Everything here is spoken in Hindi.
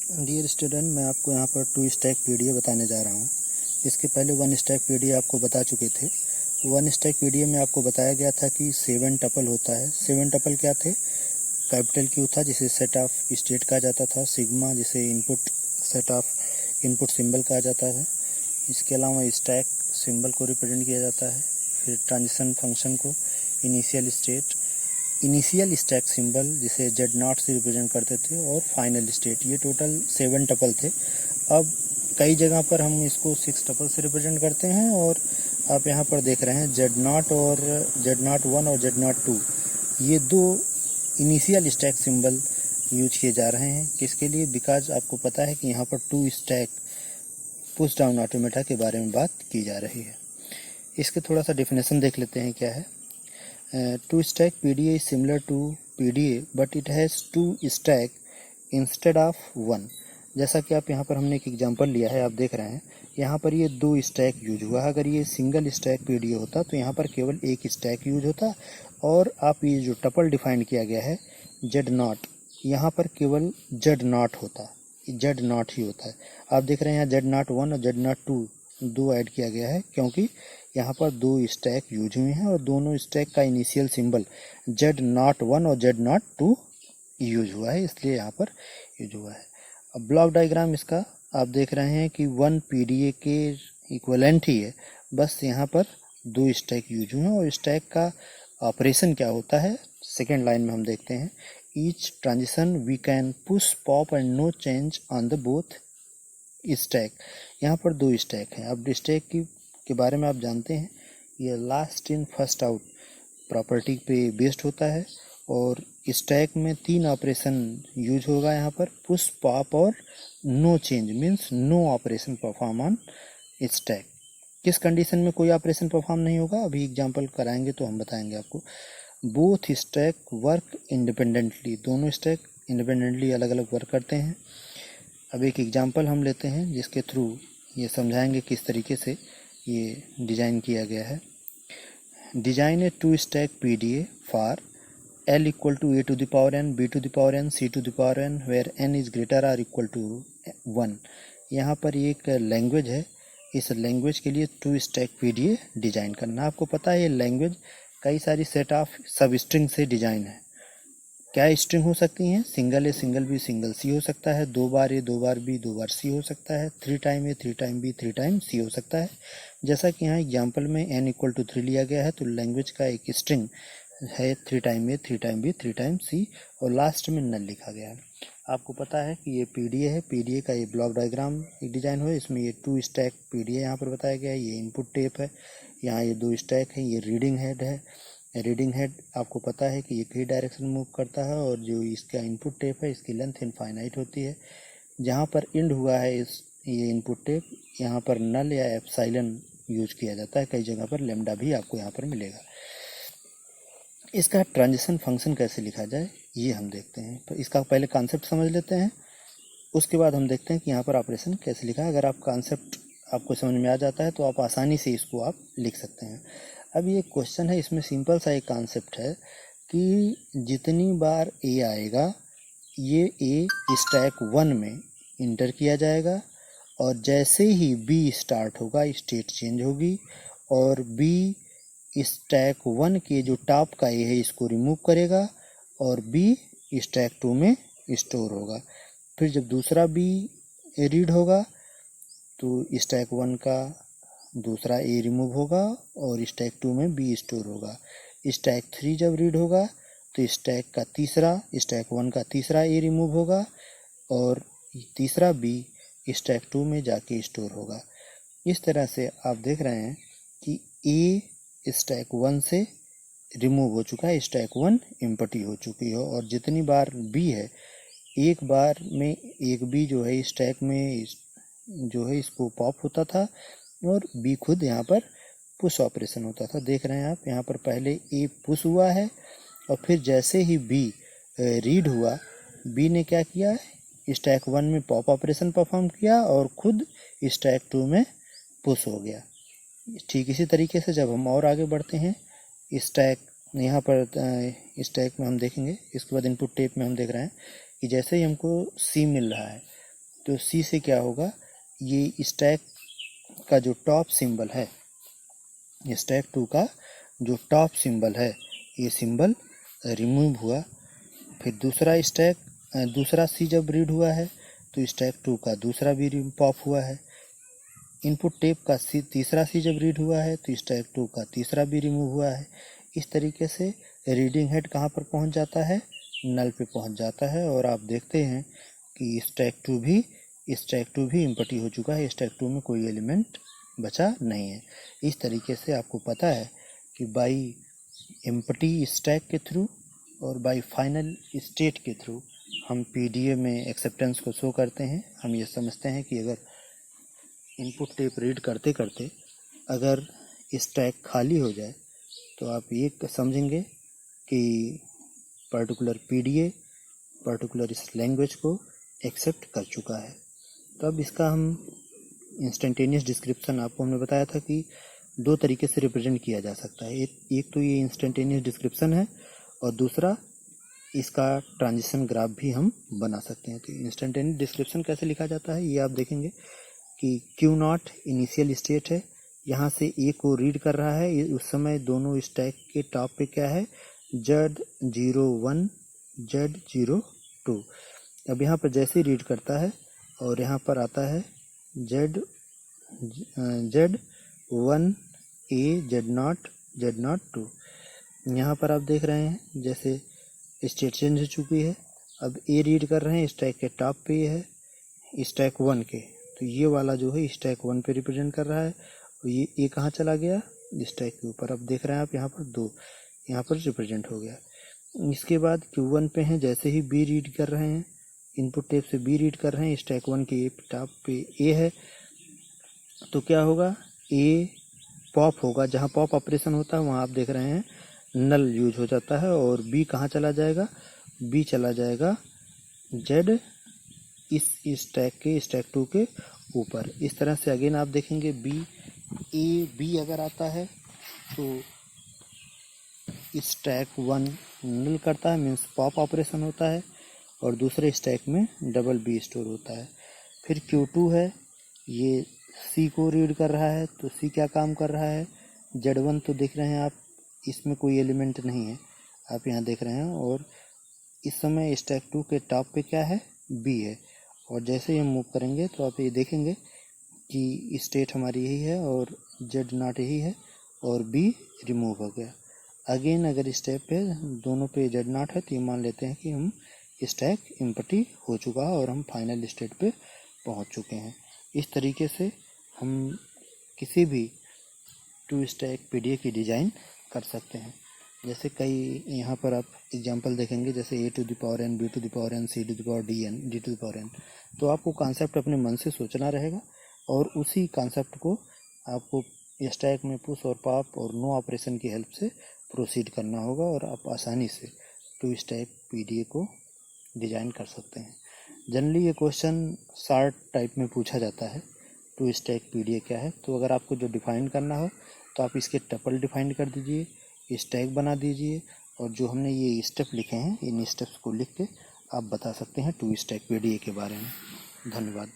डियर स्टूडेंट, मैं आपको यहाँ पर 2 स्टैक पीडीए बताने जा रहा हूँ। इसके पहले 1 स्टैक पीडीए आपको बता चुके थे। 1 स्टैक पीडीए में आपको बताया गया था कि 7 टपल होता है। 7 टपल क्या थे? कैपिटल क्यू था जिसे सेट ऑफ स्टेट कहा जाता था, सिग्मा जिसे input set of input symbol कहा जाता है। इसके अलावा स्टैक सिंबल को रिप्रेजेंट किया जाता है। फिर ट्रांजिशन फंक्शन को initial state, initial stack symbol जिसे जेड नॉट से रिप्रेजेंट करते थे, और फाइनल स्टेट। ये टोटल 7 टपल थे। अब कई जगह पर हम इसको 6 टपल से रिप्रेजेंट करते हैं, और आप यहाँ पर देख रहे हैं जेड नॉट और जेड नॉट 1 और जेड नॉट 2, ये 2 इनिशियल स्टैक सिंबल यूज किए जा रहे हैं। किसके लिए? बिकॉज आपको पता है कि यहाँ पर 2 स्टैक पुश डाउन ऑटोमेटा के बारे में बात की जा रही है। इसके थोड़ा सा डेफिनेशन देख लेते हैं क्या है। 2 stack PDA is similar to PDA but it has 2 stack instead of 1। जैसा कि आप यहाँ पर हमने एक एग्जांपल लिया है, आप देख रहे हैं यहाँ पर ये 2 स्टैक यूज हुआ है। अगर ये सिंगल स्टैक PDA होता तो यहाँ पर केवल एक स्टैक यूज होता, और आप ये जो टपल डिफाइन किया गया है जेड नॉट, यहाँ पर केवल जेड नॉट होता, जेड नॉट ही होता है। आप देख रहे हैं यहाँ जेड नॉट 1 और जेड नॉट 2 ऐड किया गया है, क्योंकि यहाँ पर 2 स्टैक यूज हुए हैं और दोनों स्टैक का इनिशियल सिंबल जेड नॉट 1 और जेड नॉट 2 यूज हुआ है, इसलिए यहाँ पर यूज हुआ है। अब ब्लॉक डायग्राम इसका आप देख रहे हैं कि 1 पीडीए के इक्विवेलेंट ही है, बस यहाँ पर 2 स्टैक यूज हुए हैं। और स्टैक का ऑपरेशन क्या होता है, सेकेंड लाइन में हम देखते हैं। Each transition we can push, pop and no change on the both stack. यहाँ पर 2 स्टैक हैं। अब स्टैक के बारे में आप जानते हैं, ये last in first out property पे बेस्ड होता है, और स्टैक में 3 ऑपरेशन यूज होगा यहाँ पर, पुश, पॉप और no change, means no operation perform on stack. किस कंडीशन में कोई ऑपरेशन परफॉर्म नहीं होगा, अभी एग्जांपल कराएंगे तो हम बताएंगे आपको। बोथ स्टैक वर्क इंडिपेंडेंटली, दोनों स्टैक इंडिपेंडेंटली अलग अलग वर्क करते हैं। अब एक एग्जांपल हम लेते हैं जिसके थ्रू ये समझाएंगे किस तरीके से ये डिज़ाइन किया गया है। Design a 2 stack PDA for L equal to A to the power n, B to the power n, C to the power n, where n is greater or equal to 1। यहाँ पर एक लैंग्वेज है, इस लैंग्वेज के लिए 2 स्टैक पीडीए डिजाइन करना। आपको पता है ये लैंग्वेज कई सारी सेट ऑफ सब स्ट्रिंग से डिजाइन है। क्या स्ट्रिंग हो सकती हैं? सिंगल ए, सिंगल बी, सिंगल सी हो सकता है, 2 बार ए, 2 बार बी, 2 बार सी हो सकता है, 3 टाइम ए, 3 टाइम बी, 3 टाइम सी हो सकता है। जैसा कि यहाँ एग्जांपल में n इक्वल टू 3 लिया गया है, तो लैंग्वेज का एक स्ट्रिंग है 3 टाइम ए, 3 टाइम बी, 3 टाइम सी, और लास्ट में नल लिखा गया है। आपको पता है कि ये पीडीए है, पीडीए का ये ब्लॉक डायग्राम एक डिजाइन हुआ है, इसमें ये 2 स्टैक पीडीए यहाँ पर बताया गया है। ये इनपुट टेप है, यहाँ ये 2 स्टैक है, ये रीडिंग हेड है। रीडिंग हेड आपको पता है कि एक ही डायरेक्शन मूव करता है, और जो इसका इनपुट टेप है इसकी लेंथ इनफाइनाइट होती है। जहाँ पर एंड हुआ है ये इनपुट टेप, यहाँ पर नल या एप्सिलॉन यूज किया जाता है। कई जगह पर लेमडा भी आपको यहाँ पर मिलेगा। इसका ट्रांजिशन फंक्शन कैसे लिखा जाए ये हम देखते हैं। तो इसका पहले कॉन्सेप्ट समझ लेते हैं, उसके बाद हम देखते हैं कि यहाँ पर ऑपरेशन कैसे लिखा है। अगर आप कॉन्सेप्ट आपको समझ में आ जाता है तो आप आसानी से इसको आप लिख सकते हैं। अब ये क्वेश्चन है, इसमें सिंपल सा एक कॉन्सेप्ट है कि जितनी बार ए आएगा ये ए स्टैक 1 में इंटर किया जाएगा, और जैसे ही बी स्टार्ट होगा स्टेट चेंज होगी, और बी स्टैक 1 के जो टॉप का ए है इसको रिमूव करेगा, और बी स्टैक 2 में स्टोर होगा। फिर जब दूसरा बी रीड होगा तो स्टैक 1 का दूसरा ए रिमूव होगा, और स्टैक 2 में बी स्टोर होगा। स्टैक 3 जब रीड होगा तो स्टैक 1 का तीसरा ए रिमूव होगा, और तीसरा बी स्टैक 2 में जाके स्टोर होगा। इस तरह से आप देख रहे हैं कि ए स्टैक 1 से रिमूव हो चुका है, स्टैक 1 एम्प्टी हो चुकी है, और जितनी बार बी है एक बार में एक बी जो है स्टैक में जो है इसको पॉप होता था, और बी खुद यहाँ पर पुश ऑपरेशन होता था। देख रहे हैं आप यहाँ पर पहले ए पुश हुआ है, और फिर जैसे ही बी रीड हुआ, बी ने क्या किया, स्टैक 1 में पॉप ऑपरेशन परफॉर्म किया और खुद स्टैक 2 में पुश हो गया। ठीक इसी तरीके से जब हम और आगे बढ़ते हैं, स्टैक यहाँ पर स्टैक में हम देखेंगे, इसके बाद इनपुट टेप में हम देख रहे हैं कि जैसे ही हमको सी मिल रहा है तो सी से क्या होगा, ये स्टैक का जो टॉप सिंबल है, स्टैक 2 का जो टॉप सिंबल है, ये सिंबल रिमूव हुआ। फिर दूसरा सी जब रीड हुआ है तो स्टैक 2 का दूसरा भी पॉप हुआ है। इनपुट टेप का तीसरा सी जब रीड हुआ है तो स्टैक 2 का तीसरा भी रिमूव हुआ है। इस तरीके से रीडिंग हेड कहाँ पर पहुँच जाता है, नल पे पहुँच जाता है। और आप देखते हैं कि स्टैक 2 भी एम्प्टी हो चुका है, स्टैक 2 में कोई एलिमेंट बचा नहीं है। इस तरीके से आपको पता है कि बाई एम्प्टी स्टैक के थ्रू और बाई फाइनल स्टेट के थ्रू हम पीडीए में एक्सेप्टेंस को शो करते हैं। हम ये समझते हैं कि अगर इनपुट टेप रीड करते करते अगर स्टैक खाली हो जाए तो आप ये समझेंगे कि पर्टिकुलर पीडीए पर्टिकुलर इस लैंग्वेज को एक्सेप्ट कर चुका है। तो अब इसका हम इंस्टेंटेनियस डिस्क्रिप्शन आपको हमने बताया था कि 2 तरीके से रिप्रेजेंट किया जा सकता है। एक तो ये इंस्टेंटेनियस डिस्क्रिप्शन है और दूसरा इसका ट्रांजिशन ग्राफ भी हम बना सकते हैं। तो इंस्टेंटेनियस डिस्क्रिप्शन कैसे लिखा जाता है ये आप देखेंगे कि Q0 इनिशियल स्टेट है, यहाँ से ए को रीड कर रहा है। उस समय दोनों स्टैक के टॉप पे क्या है, Z01 Z02। अब यहाँ पर जैसे रीड करता है और यहाँ पर आता है Z1 A Z02। यहाँ पर आप देख रहे हैं जैसे स्टेट चेंज हो चुकी है। अब ए रीड कर रहे हैं, स्टैक के टॉप पे है स्टैक 1 के, तो ये वाला जो है स्टैक 1 पे रिप्रेजेंट कर रहा है। और ये ए कहाँ चला गया, स्टैक के ऊपर। अब देख रहे हैं आप यहाँ पर 2 यहाँ पर रिप्रेजेंट हो गया। इसके बाद Q1 पे हैं, जैसे ही बी रीड कर रहे हैं, इनपुट टेप से बी रीड कर रहे हैं, स्टैक 1 के टॉप पे ए है, तो क्या होगा, ए पॉप होगा। जहाँ पॉप ऑपरेशन होता है वहाँ आप देख रहे हैं नल यूज हो जाता है। और बी कहाँ चला जाएगा, बी चला जाएगा जेड इस स्टैक 2 के ऊपर। इस तरह से अगेन आप देखेंगे बी अगर आता है तो स्टैक 1 नल करता है, मीन्स पॉप ऑपरेशन होता है, और दूसरे स्टैक में डबल बी स्टोर होता है। फिर Q2 है, ये सी को रीड कर रहा है, तो सी क्या काम कर रहा है, Z1 तो देख रहे हैं आप, इसमें कोई एलिमेंट नहीं है, आप यहाँ देख रहे हैं। और इस समय स्टैक 2 के टॉप पे क्या है, बी है। और जैसे ही हम मूव करेंगे तो आप ये देखेंगे कि स्टेट हमारी यही है और Z0 यही है और बी रिमूव हो गया। अगेन अगर स्टेप पे दोनों पे Z0 है तो ये मान लेते हैं कि हम स्टैक एम्प्टी हो चुका है और हम फाइनल स्टेट पे पहुंच चुके हैं। इस तरीके से हम किसी भी 2 स्टैक पीडीए की डिज़ाइन कर सकते हैं। जैसे कई यहाँ पर आप एग्जांपल देखेंगे, जैसे A to the power n, B to the power n, C to the power d n, D to the power n। तो आपको कॉन्सेप्ट अपने मन से सोचना रहेगा और उसी कॉन्सेप्ट को आपको स्टैक में पुश और पॉप और नो ऑपरेशन की हेल्प से प्रोसीड करना होगा और आप आसानी से 2 स्टैक पीडीए को डिज़ाइन कर सकते हैं। जनरली ये क्वेश्चन शार्ट टाइप में पूछा जाता है, 2 स्टैक पीडीए क्या है। तो अगर आपको जो डिफाइन करना हो तो आप इसके टपल डिफाइन कर दीजिए, स्टैक बना दीजिए, और जो हमने ये स्टेप लिखे हैं इन स्टेप्स को लिख के आप बता सकते हैं 2 स्टैक पीडीए के बारे में। धन्यवाद।